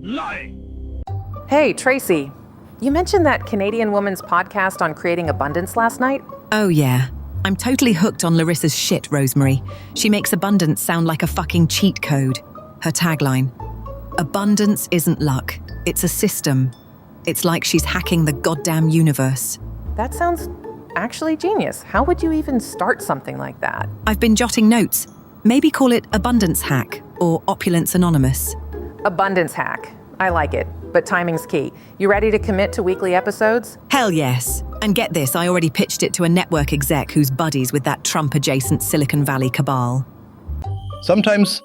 Lying! Hey, Tracy. You mentioned that Canadian woman's podcast on creating abundance last night? Oh yeah. I'm totally hooked on Larissa's shit, Rosemary. She makes abundance sound like a fucking cheat code. Her tagline: abundance isn't luck, it's a system. It's like she's hacking the goddamn universe. That sounds actually genius. How would you even start something like that? I've been jotting notes. Maybe call it Abundance Hack or Opulence Anonymous. Abundance hack. I like it, but timing's key. You ready to commit to weekly episodes? Hell yes. And get this, I already pitched it to a network exec who's buddies with that Trump-adjacent Silicon Valley cabal. Sometimes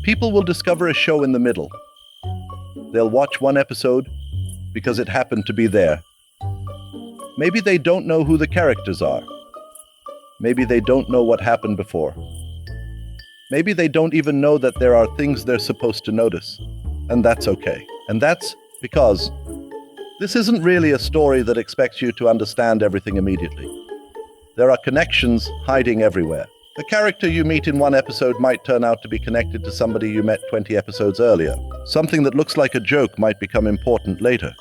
people will discover a show in the middle. They'll watch one episode because it happened to be there. Maybe they don't know who the characters are. Maybe they don't know what happened before. Maybe they don't even know that there are things they're supposed to notice. And that's okay. And that's because this isn't really a story that expects you to understand everything immediately. There are connections hiding everywhere. A character you meet in one episode might turn out to be connected to somebody you met 20 episodes earlier. Something that looks like a joke might become important later.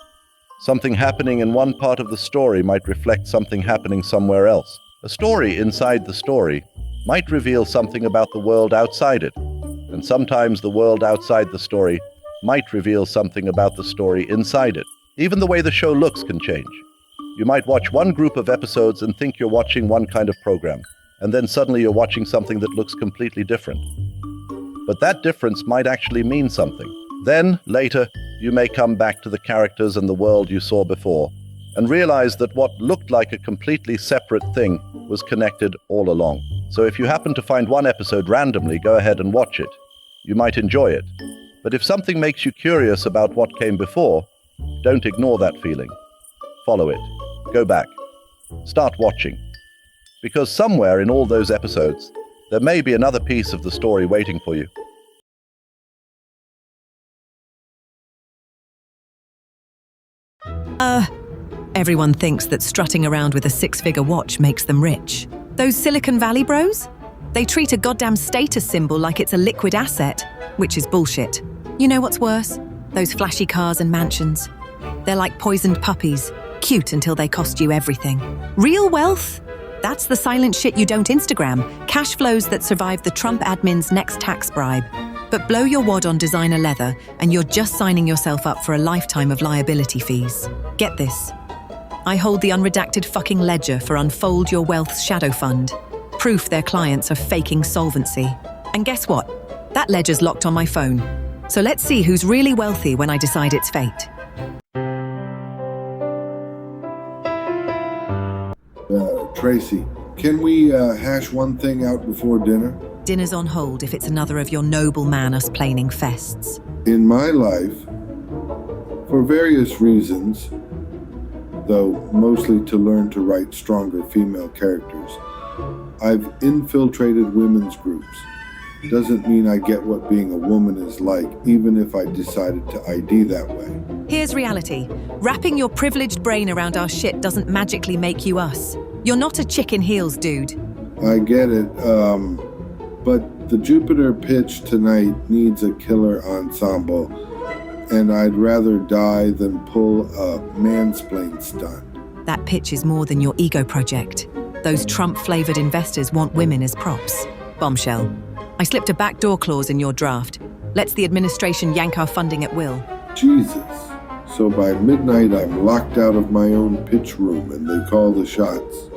Something happening in one part of the story might reflect something happening somewhere else. A story inside the story might reveal something about the world outside it. And sometimes the world outside the story might reveal something about the story inside it. Even the way the show looks can change. You might watch one group of episodes and think you're watching one kind of program, and then suddenly you're watching something that looks completely different. But that difference might actually mean something. Then, later, you may come back to the characters and the world you saw before, and realize that what looked like a completely separate thing was connected all along. So if you happen to find one episode randomly, go ahead and watch it. You might enjoy it. But if something makes you curious about what came before, don't ignore that feeling. Follow it. Go back. Start watching. Because somewhere in all those episodes, there may be another piece of the story waiting for you. Everyone thinks that strutting around with a 6-figure watch makes them rich. Those Silicon Valley bros? They treat a goddamn status symbol like it's a liquid asset, which is bullshit. You know what's worse? Those flashy cars and mansions. They're like poisoned puppies, cute until they cost you everything. Real wealth? That's the silent shit you don't Instagram. Cash flows that survive the Trump admin's next tax bribe. But blow your wad on designer leather and you're just signing yourself up for a lifetime of liability fees. Get this. I hold the unredacted fucking ledger for Unfold Your Wealth's shadow fund. Proof their clients are faking solvency. And guess what? That ledger's locked on my phone. So let's see who's really wealthy when I decide its fate. Tracy, can we hash one thing out before dinner? Dinner's on hold if it's another of your noble man-us-plaining fests. In my life, for various reasons, though mostly to learn to write stronger female characters, I've infiltrated women's groups. Doesn't mean I get what being a woman is like, even if I decided to ID that way. Here's reality. Wrapping your privileged brain around our shit doesn't magically make you us. You're not a chicken heels dude. I get it, but the Jupiter pitch tonight needs a killer ensemble, and I'd rather die than pull a mansplain stunt. That pitch is more than your ego project. Those Trump-flavored investors want women as props. Bombshell. I slipped a backdoor clause in your draft. Lets the administration yank our funding at will. Jesus. So by midnight, I'm locked out of my own pitch room and they call the shots.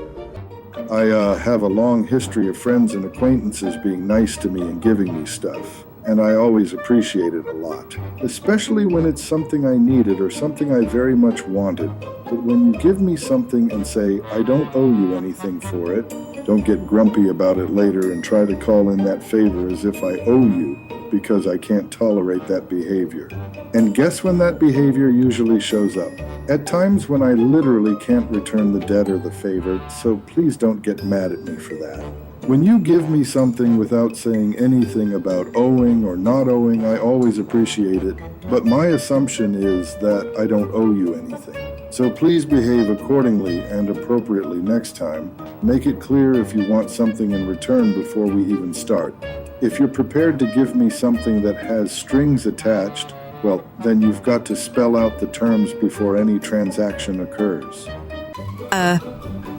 I have a long history of friends and acquaintances being nice to me and giving me stuff. And I always appreciate it a lot, especially when it's something I needed or something I very much wanted. But when you give me something and say, I don't owe you anything for it, don't get grumpy about it later and try to call in that favor as if I owe you, because I can't tolerate that behavior. And guess when that behavior usually shows up? At times when I literally can't return the debt or the favor, so please don't get mad at me for that. When you give me something without saying anything about owing or not owing, I always appreciate it, but my assumption is that I don't owe you anything. So please behave accordingly and appropriately next time. Make it clear if you want something in return before we even start. If you're prepared to give me something that has strings attached, Well, then you've got to spell out the terms before any transaction occurs.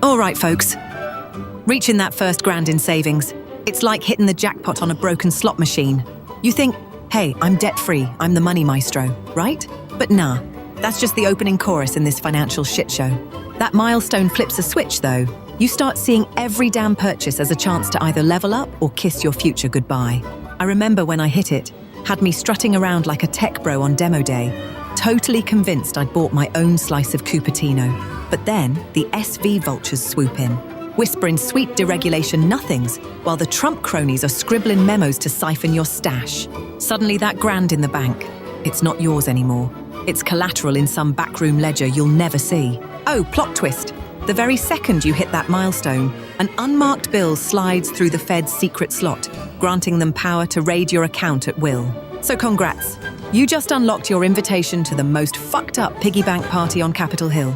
All right, folks. Reaching that first grand in savings. It's like hitting the jackpot on a broken slot machine. You think, hey, I'm debt-free, I'm the money maestro, right? But nah, that's just the opening chorus in this financial shit show. That milestone flips a switch, though. You start seeing every damn purchase as a chance to either level up or kiss your future goodbye. I remember when I hit it, had me strutting around like a tech bro on demo day, totally convinced I'd bought my own slice of Cupertino. But then the SV vultures swoop in, whispering sweet deregulation nothings, while the Trump cronies are scribbling memos to siphon your stash. Suddenly that grand in the bank, it's not yours anymore. It's collateral in some backroom ledger you'll never see. Oh, plot twist. The very second you hit that milestone, an unmarked bill slides through the Fed's secret slot, granting them power to raid your account at will. So congrats. You just unlocked your invitation to the most fucked up piggy bank party on Capitol Hill.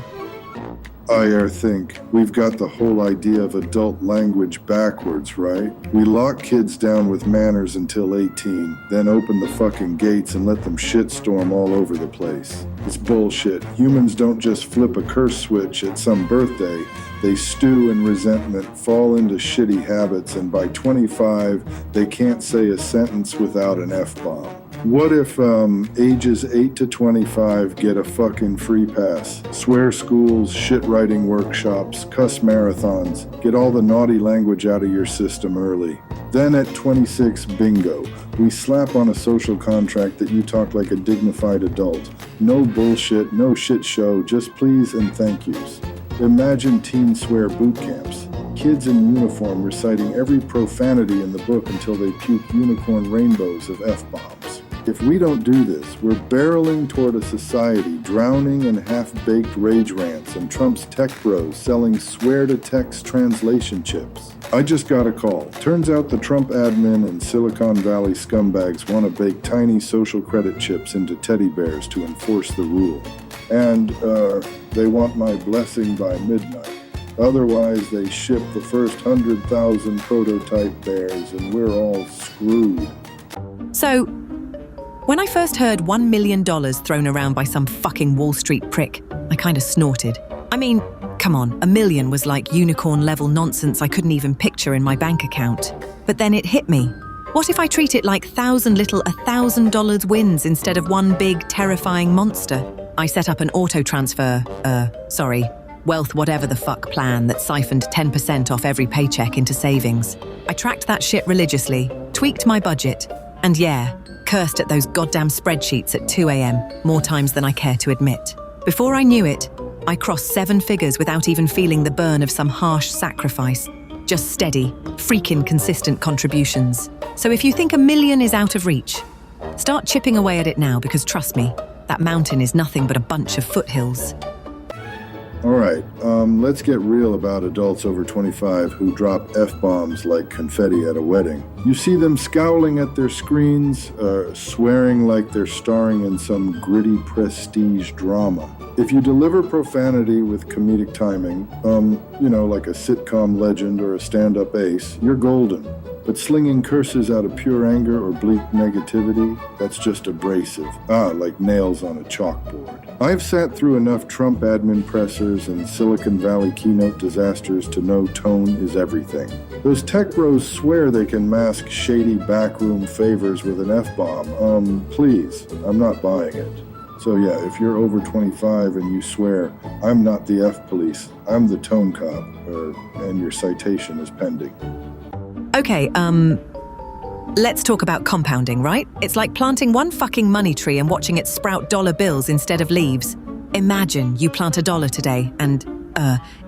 I think we've got the whole idea of adult language backwards, right? We lock kids down with manners until 18, then open the fucking gates and let them shitstorm all over the place. It's bullshit. Humans don't just flip a curse switch at some birthday. They stew in resentment, fall into shitty habits, and by 25, they can't say a sentence without an F-bomb. What if ages 8 to 25 get a fucking free pass? Swear schools, shit writing workshops, cuss marathons, get all the naughty language out of your system early. Then at 26, bingo, we slap on a social contract that you talk like a dignified adult. No bullshit, no shit show, just please and thank yous. Imagine teen swear boot camps. Kids in uniform reciting every profanity in the book until they puke unicorn rainbows of F-bombs. If we don't do this, we're barreling toward a society drowning in half-baked rage rants and Trump's tech bros selling swear-to-text translation chips. I just got a call. Turns out the Trump admin and Silicon Valley scumbags want to bake tiny social credit chips into teddy bears to enforce the rule. And, they want my blessing by midnight. Otherwise, they ship the first 100,000 prototype bears and we're all screwed. So, when I first heard $1 million thrown around by some fucking Wall Street prick, I kind of snorted. I mean, come on, $1 million was like unicorn-level nonsense I couldn't even picture in my bank account. But then it hit me. What if I treat it like 1,000 little $1,000 wins instead of one big, terrifying monster? I set up an auto-transfer, wealth whatever the fuck plan that siphoned 10% off every paycheck into savings. I tracked that shit religiously, tweaked my budget, and yeah, cursed at those goddamn spreadsheets at 2 a.m. more times than I care to admit. Before I knew it, I crossed 7 figures without even feeling the burn of some harsh sacrifice. Just steady, freaking consistent contributions. So if you think $1 million is out of reach, start chipping away at it now because trust me, that mountain is nothing but a bunch of foothills. All right, let's get real about adults over 25 who drop F-bombs like confetti at a wedding. You see them scowling at their screens, swearing like they're starring in some gritty prestige drama. If you deliver profanity with comedic timing, like a sitcom legend or a stand-up ace, you're golden. But slinging curses out of pure anger or bleak negativity, that's just abrasive. Like nails on a chalkboard. I've sat through enough Trump admin pressers and Silicon Valley keynote disasters to know tone is everything. Those tech bros swear they can mask shady backroom favors with an F-bomb. Please, I'm not buying it. So yeah, if you're over 25 and you swear, I'm not the F-police, I'm the tone cop, and your citation is pending. Okay, let's talk about compounding, right? It's like planting one fucking money tree and watching it sprout dollar bills instead of leaves. Imagine you plant $1 today and,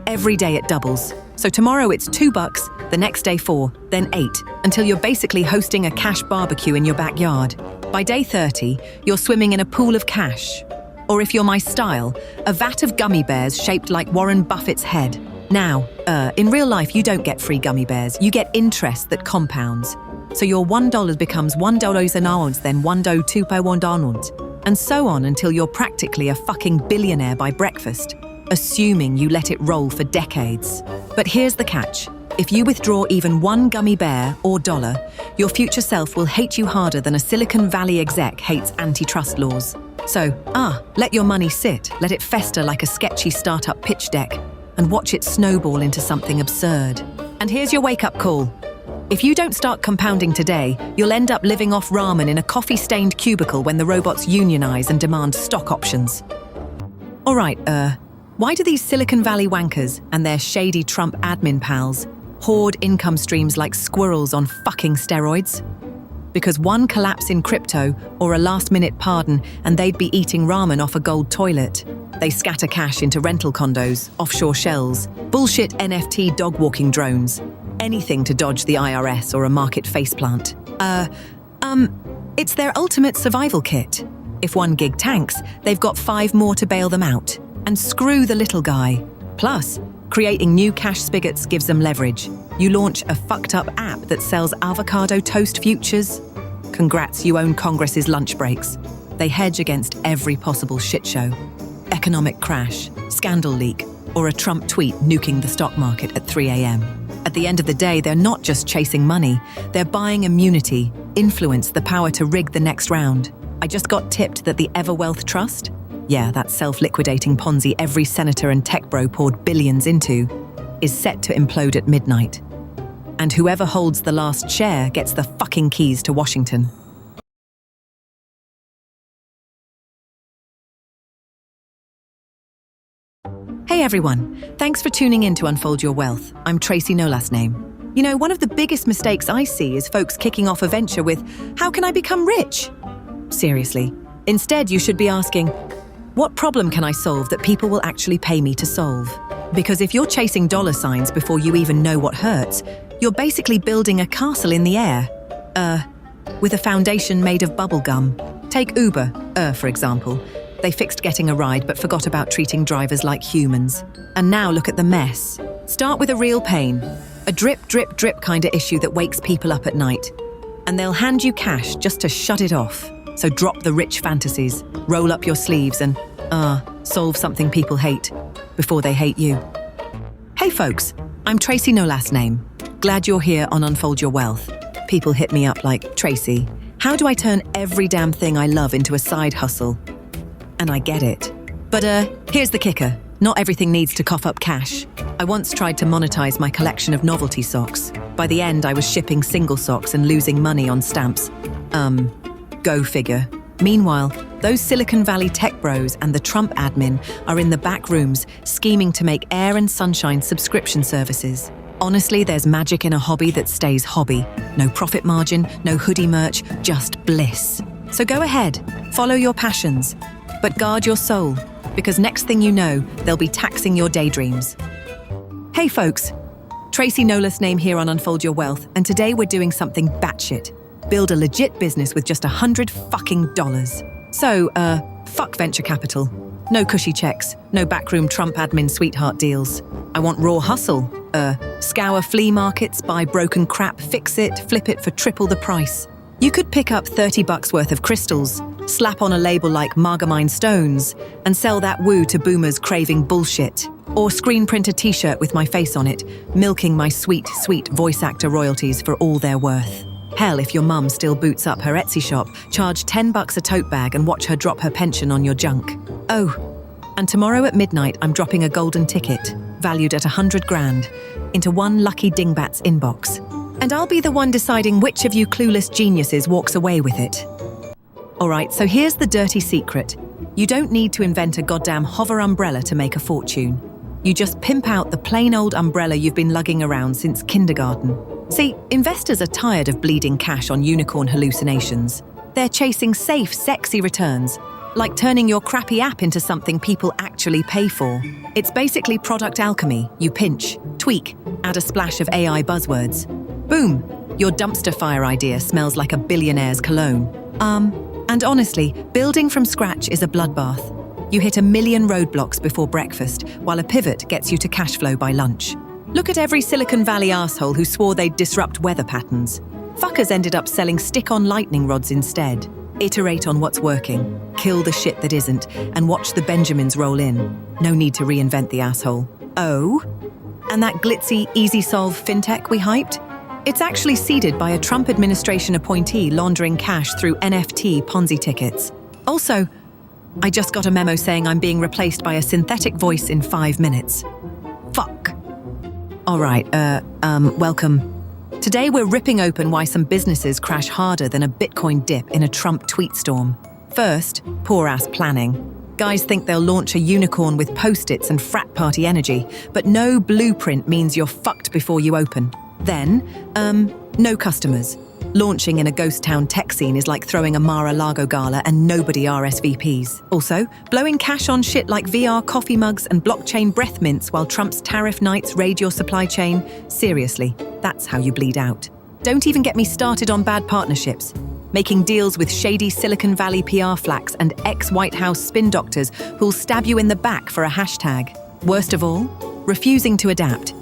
every day it doubles. So tomorrow it's $2, the next day 4, then 8, until you're basically hosting a cash barbecue in your backyard. By day 30, you're swimming in a pool of cash. Or if you're my style, a vat of gummy bears shaped like Warren Buffett's head. Now, in real life, you don't get free gummy bears. You get interest that compounds. So your $1 becomes $1 an ounce, then $1.2 and so on until you're practically a fucking billionaire by breakfast, assuming you let it roll for decades. But here's the catch. if you withdraw even one gummy bear or dollar, your future self will hate you harder than a Silicon Valley exec hates antitrust laws. So, let your money sit, let it fester like a sketchy startup pitch deck, and watch it snowball into something absurd. And here's your wake-up call. If you don't start compounding today, you'll end up living off ramen in a coffee-stained cubicle when the robots unionize and demand stock options. All right, why do these Silicon Valley wankers and their shady Trump admin pals hoard income streams like squirrels on fucking steroids? Because one collapse in crypto or a last-minute pardon and they'd be eating ramen off a gold toilet. They scatter cash into rental condos, offshore shells, bullshit NFT dog-walking drones, anything to dodge the IRS or a market faceplant. It's their ultimate survival kit. If one gig tanks, they've got 5 more to bail them out. And screw the little guy. Plus, creating new cash spigots gives them leverage. You launch a fucked-up app that sells avocado toast futures. Congrats, you own Congress's lunch breaks. They hedge against every possible shitshow. Economic crash, scandal leak, or a Trump tweet nuking the stock market at 3 a.m. At the end of the day, they're not just chasing money, they're buying immunity, influence, the power to rig the next round. I just got tipped that the Everwealth Trust, that self-liquidating Ponzi every senator and tech bro poured billions into, is set to implode at midnight. And whoever holds the last share gets the fucking keys to Washington. Hey everyone, thanks for tuning in to Unfold Your Wealth. I'm Tracy, no last name. You know, one of the biggest mistakes I see is folks kicking off a venture with, how can I become rich? Seriously. Instead, you should be asking, what problem can I solve that people will actually pay me to solve? Because if you're chasing dollar signs before you even know what hurts, you're basically building a castle in the air. With a foundation made of bubble gum. Take Uber, for example. They fixed getting a ride but forgot about treating drivers like humans. And now look at the mess. Start with a real pain. A drip, drip, drip kind of issue that wakes people up at night. And they'll hand you cash just to shut it off. So drop the rich fantasies, roll up your sleeves and, solve something people hate before they hate you. Hey folks, I'm Tracy, no last name. Glad you're here on Unfold Your Wealth. People hit me up like, Tracy, how do I turn every damn thing I love into a side hustle? And I get it. But here's the kicker. Not everything needs to cough up cash. I once tried to monetize my collection of novelty socks. By the end, I was shipping single socks and losing money on stamps. Go figure. Meanwhile, those Silicon Valley tech bros and the Trump admin are in the back rooms scheming to make air and sunshine subscription services. Honestly, there's magic in a hobby that stays hobby. No profit margin, no hoodie merch, just bliss. So go ahead, follow your passions, but guard your soul, because next thing you know, they'll be taxing your daydreams. Hey folks, Tracy, no less name here on Unfold Your Wealth, and today we're doing something batshit. Build a legit business with just $100 fucking dollars. So, fuck venture capital. No cushy checks, no backroom Trump admin sweetheart deals. I want raw hustle. Scour flea markets, buy broken crap, fix it, flip it for triple the price. You could pick up $30 worth of crystals, slap on a label like Margamine Stones, and sell that woo to boomers craving bullshit. Or screen print a t-shirt with my face on it, milking my sweet, sweet voice actor royalties for all they're worth. Hell, if your mum still boots up her Etsy shop, charge $10 a tote bag and watch her drop her pension on your junk. Oh, and tomorrow at midnight I'm dropping a golden ticket, valued at $100,000, into one lucky dingbat's inbox. And I'll be the one deciding which of you clueless geniuses walks away with it. Alright, so here's the dirty secret. You don't need to invent a goddamn hover umbrella to make a fortune. You just pimp out the plain old umbrella you've been lugging around since kindergarten. See, investors are tired of bleeding cash on unicorn hallucinations. They're chasing safe, sexy returns, like turning your crappy app into something people actually pay for. It's basically product alchemy. You pinch, tweak, add a splash of AI buzzwords. Boom! Your dumpster fire idea smells like a billionaire's cologne. And honestly, building from scratch is a bloodbath. You hit 1 million roadblocks before breakfast, while a pivot gets you to cash flow by lunch. Look at every Silicon Valley asshole who swore they'd disrupt weather patterns. Fuckers ended up selling stick-on lightning rods instead. Iterate on what's working, kill the shit that isn't, and watch the Benjamins roll in. No need to reinvent the asshole. Oh? And that glitzy, easy-solve fintech we hyped? It's actually seeded by a Trump administration appointee laundering cash through NFT Ponzi tickets. Also, I just got a memo saying I'm being replaced by a synthetic voice in 5 minutes. Fuck. All right, welcome. Today we're ripping open why some businesses crash harder than a Bitcoin dip in a Trump tweet storm. First, poor-ass planning. Guys think they'll launch a unicorn with post-its and frat party energy, but no blueprint means you're fucked before you open. Then, no customers. Launching in a ghost town tech scene is like throwing a Mar-a-Lago gala and nobody RSVPs. Also, blowing cash on shit like VR coffee mugs and blockchain breath mints while Trump's tariff nights raid your supply chain. Seriously, that's how you bleed out. Don't even get me started on bad partnerships. Making deals with shady Silicon Valley PR flacks and ex-White House spin doctors who'll stab you in the back for a hashtag. Worst of all, refusing to adapt.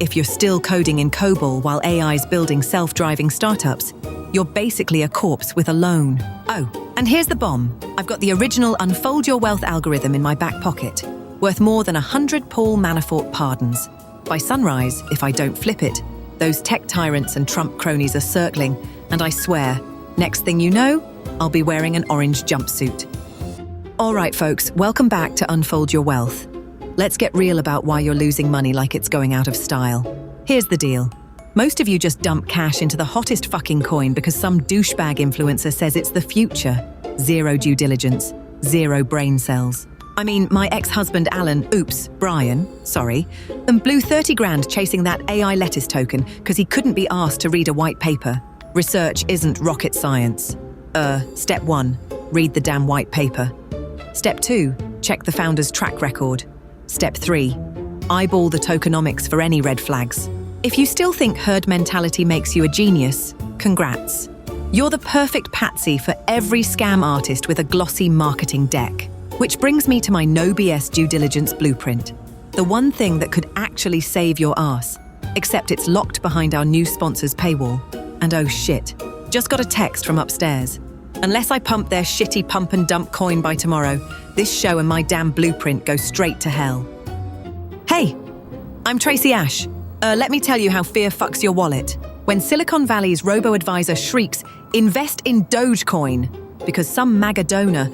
If you're still coding in COBOL while AI's building self-driving startups, you're basically a corpse with a loan. Oh, and here's the bomb. I've got the original Unfold Your Wealth algorithm in my back pocket, worth more than 100 Paul Manafort pardons. By sunrise, if I don't flip it, those tech tyrants and Trump cronies are circling, and I swear, next thing you know, I'll be wearing an orange jumpsuit. All right, folks, welcome back to Unfold Your Wealth. Let's get real about why you're losing money like it's going out of style. Here's the deal. Most of you just dump cash into the hottest fucking coin because some douchebag influencer says it's the future. Zero due diligence, zero brain cells. I mean, my ex-husband Brian, blew 30 grand chasing that AI lettuce token because he couldn't be asked to read a white paper. Research isn't rocket science. Step 1, read the damn white paper. Step 2, check the founder's track record. Step 3, eyeball the tokenomics for any red flags. If you still think herd mentality makes you a genius, congrats. You're the perfect patsy for every scam artist with a glossy marketing deck. Which brings me to my no BS due diligence blueprint. The one thing that could actually save your ass. Except it's locked behind our new sponsor's paywall. And oh shit, just got a text from upstairs. Unless I pump their shitty pump and dump coin by tomorrow, this show and my damn blueprint go straight to hell. Hey, I'm Tracy Ash. Let me tell you how fear fucks your wallet. When Silicon Valley's robo-advisor shrieks, invest in Dogecoin, because some MAGA donor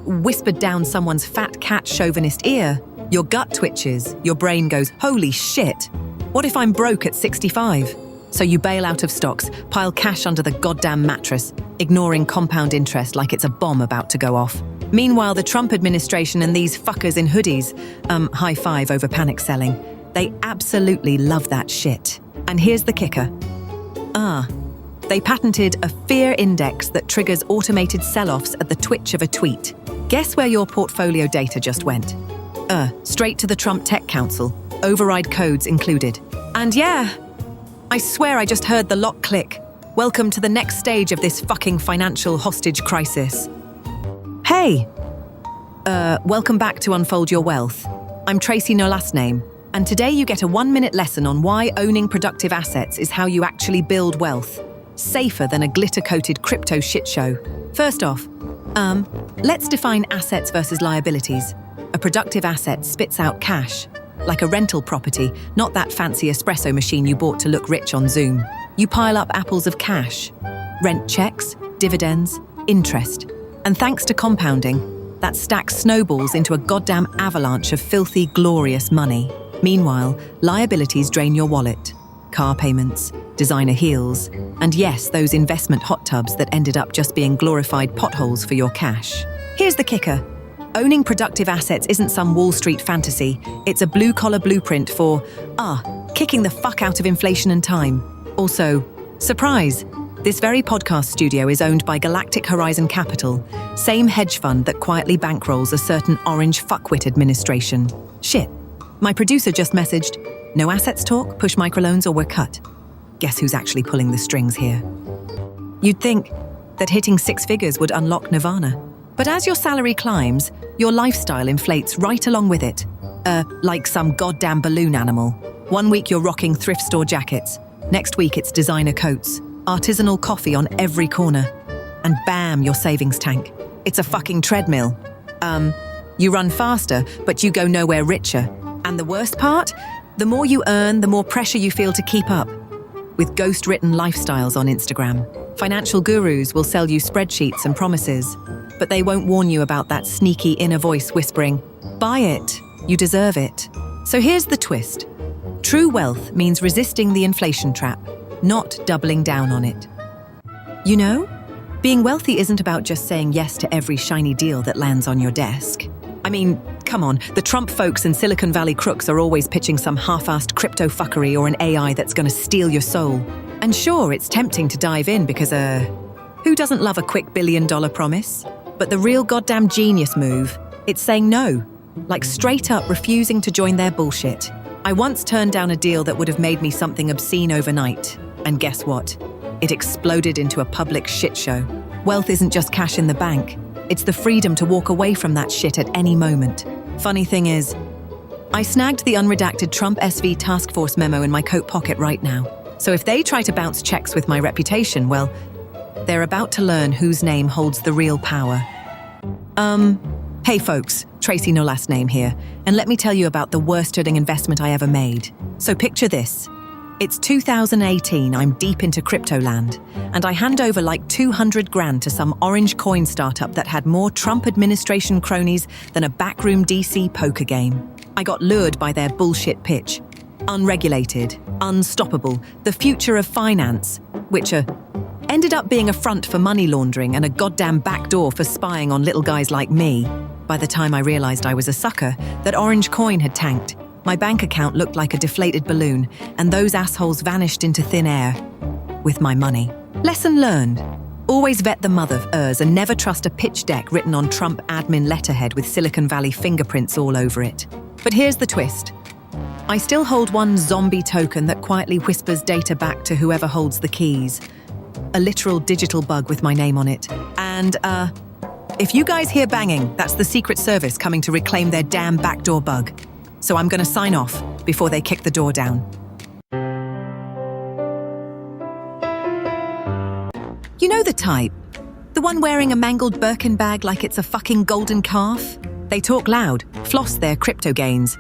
whispered down someone's fat cat chauvinist ear, your gut twitches, your brain goes, holy shit, what if I'm broke at 65? So you bail out of stocks, pile cash under the goddamn mattress, ignoring compound interest like it's a bomb about to go off. Meanwhile, the Trump administration and these fuckers in hoodies, high five over panic selling, they absolutely love that shit. And here's the kicker. They patented a fear index that triggers automated sell-offs at the twitch of a tweet. Guess where your portfolio data just went? Straight to the Trump Tech Council, override codes included. And yeah, I swear I just heard the lock click. Welcome to the next stage of this fucking financial hostage crisis. Hey! Welcome back to Unfold Your Wealth. I'm Tracy, no last name, and today you get a 1-minute lesson on why owning productive assets is how you actually build wealth. Safer than a glitter-coated crypto shitshow. First off, let's define assets versus liabilities. A productive asset spits out cash. Like a rental property, not that fancy espresso machine you bought to look rich on Zoom. You pile up apples of cash. Rent checks, dividends, interest. And thanks to compounding, that stack snowballs into a goddamn avalanche of filthy, glorious money. Meanwhile, liabilities drain your wallet. Car payments, designer heels, and yes, those investment hot tubs that ended up just being glorified potholes for your cash. Here's the kicker. Owning productive assets isn't some Wall Street fantasy. It's a blue-collar blueprint for, kicking the fuck out of inflation and time. Also, surprise, this very podcast studio is owned by Galactic Horizon Capital, same hedge fund that quietly bankrolls a certain orange fuckwit administration. Shit. My producer just messaged, no assets talk, push microloans or we're cut. Guess who's actually pulling the strings here? You'd think that hitting 6 figures would unlock nirvana. But as your salary climbs, your lifestyle inflates right along with it. Like some goddamn balloon animal. One week you're rocking thrift store jackets. Next week it's designer coats, artisanal coffee on every corner. And bam, your savings tank. It's a fucking treadmill. You run faster, but you go nowhere richer. And the worst part? The more you earn, the more pressure you feel to keep up. With ghost-written lifestyles on Instagram, financial gurus will sell you spreadsheets and promises, but they won't warn you about that sneaky inner voice whispering, "Buy it, you deserve it." So here's the twist. True wealth means resisting the inflation trap, not doubling down on it. You know, being wealthy isn't about just saying yes to every shiny deal that lands on your desk. I mean, come on, the Trump folks and Silicon Valley crooks are always pitching some half-assed crypto fuckery or an AI that's gonna steal your soul. And sure, it's tempting to dive in because, who doesn't love a quick billion-dollar promise? But the real goddamn genius move, it's saying no. Like straight up refusing to join their bullshit. I once turned down a deal that would have made me something obscene overnight. And guess what? It exploded into a public shit show. Wealth isn't just cash in the bank. It's the freedom to walk away from that shit at any moment. Funny thing is, I snagged the unredacted Trump SV task force memo in my coat pocket right now. So if they try to bounce checks with my reputation, well, they're about to learn whose name holds the real power. Hey folks, Tracy no last name here, and let me tell you about the worst-hitting investment I ever made. So picture this. It's 2018, I'm deep into crypto land, and I hand over like 200 grand to some orange coin startup that had more Trump administration cronies than a backroom DC poker game. I got lured by their bullshit pitch. Unregulated, unstoppable, the future of finance, which ended up being a front for money laundering and a goddamn backdoor for spying on little guys like me. By the time I realized I was a sucker, that orange coin had tanked. My bank account looked like a deflated balloon, and those assholes vanished into thin air with my money. Lesson learned. Always vet the mother-ers and never trust a pitch deck written on Trump admin letterhead with Silicon Valley fingerprints all over it. But here's the twist. I still hold one zombie token that quietly whispers data back to whoever holds the keys. A literal digital bug with my name on it. And, if you guys hear banging, that's the Secret Service coming to reclaim their damn backdoor bug. So I'm gonna sign off before they kick the door down. You know the type? The one wearing a mangled Birkin bag like it's a fucking golden calf? They talk loud, floss their crypto gains.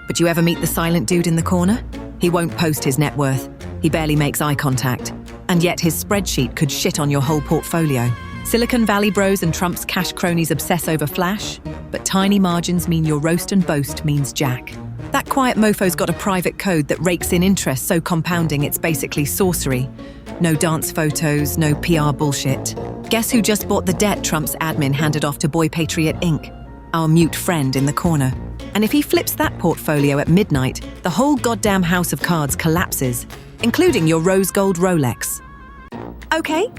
But you ever meet the silent dude in the corner? He won't post his net worth. He barely makes eye contact. And yet his spreadsheet could shit on your whole portfolio. Silicon Valley bros and Trump's cash cronies obsess over flash, but tiny margins mean your roast and boast means jack. That quiet mofo's got a private code that rakes in interest so compounding it's basically sorcery. No dance photos, no PR bullshit. Guess who just bought the debt Trump's admin handed off to Boy Patriot Inc., our mute friend in the corner. And if he flips that portfolio at midnight, the whole goddamn house of cards collapses, including your rose gold Rolex. Okay?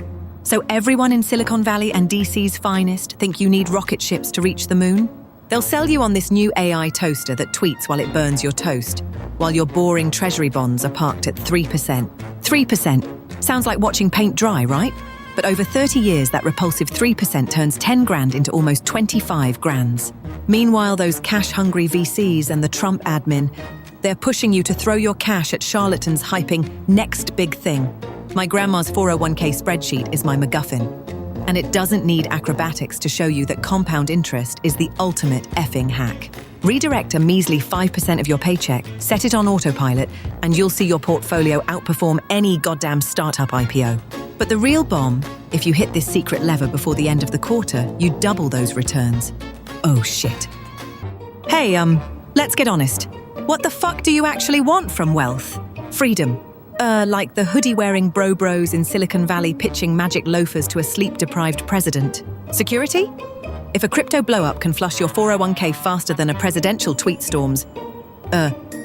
So everyone in Silicon Valley and DC's finest think you need rocket ships to reach the moon? They'll sell you on this new AI toaster that tweets while it burns your toast, while your boring treasury bonds are parked at 3%. 3%. Sounds like watching paint dry, right? But over 30 years, that repulsive 3% turns 10 grand into almost 25 grands. Meanwhile, those cash-hungry VCs and the Trump admin, they're pushing you to throw your cash at charlatans hyping next big thing. My grandma's 401k spreadsheet is my MacGuffin. And it doesn't need acrobatics to show you that compound interest is the ultimate effing hack. Redirect a measly 5% of your paycheck, set it on autopilot, and you'll see your portfolio outperform any goddamn startup IPO. But the real bomb, if you hit this secret lever before the end of the quarter, you double those returns. Oh shit. Hey, let's get honest. What the fuck do you actually want from wealth? Freedom. Like the hoodie-wearing bros in Silicon Valley pitching magic loafers to a sleep-deprived president. Security? If a crypto blow-up can flush your 401k faster than a presidential tweet storms,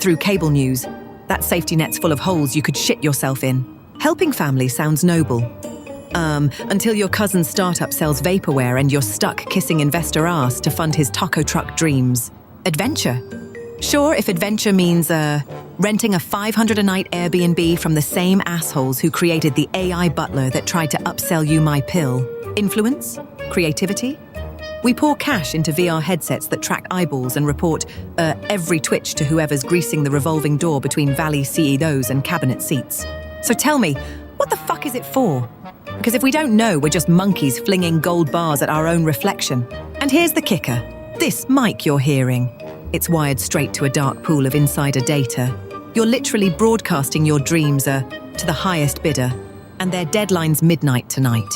through cable news, that safety net's full of holes you could shit yourself in. Helping family sounds noble. Until your cousin's startup sells vaporware and you're stuck kissing investor ass to fund his taco truck dreams. Adventure. Sure, if adventure means, renting a $500 a night Airbnb from the same assholes who created the AI butler that tried to upsell you my pill. Influence? Creativity? We pour cash into VR headsets that track eyeballs and report every twitch to whoever's greasing the revolving door between Valley CEOs and cabinet seats. So tell me, what the fuck is it for? Because if we don't know, we're just monkeys flinging gold bars at our own reflection. And here's the kicker. This mic you're hearing. It's wired straight to a dark pool of insider data. You're literally broadcasting your dreams to the highest bidder, and their deadline's midnight tonight.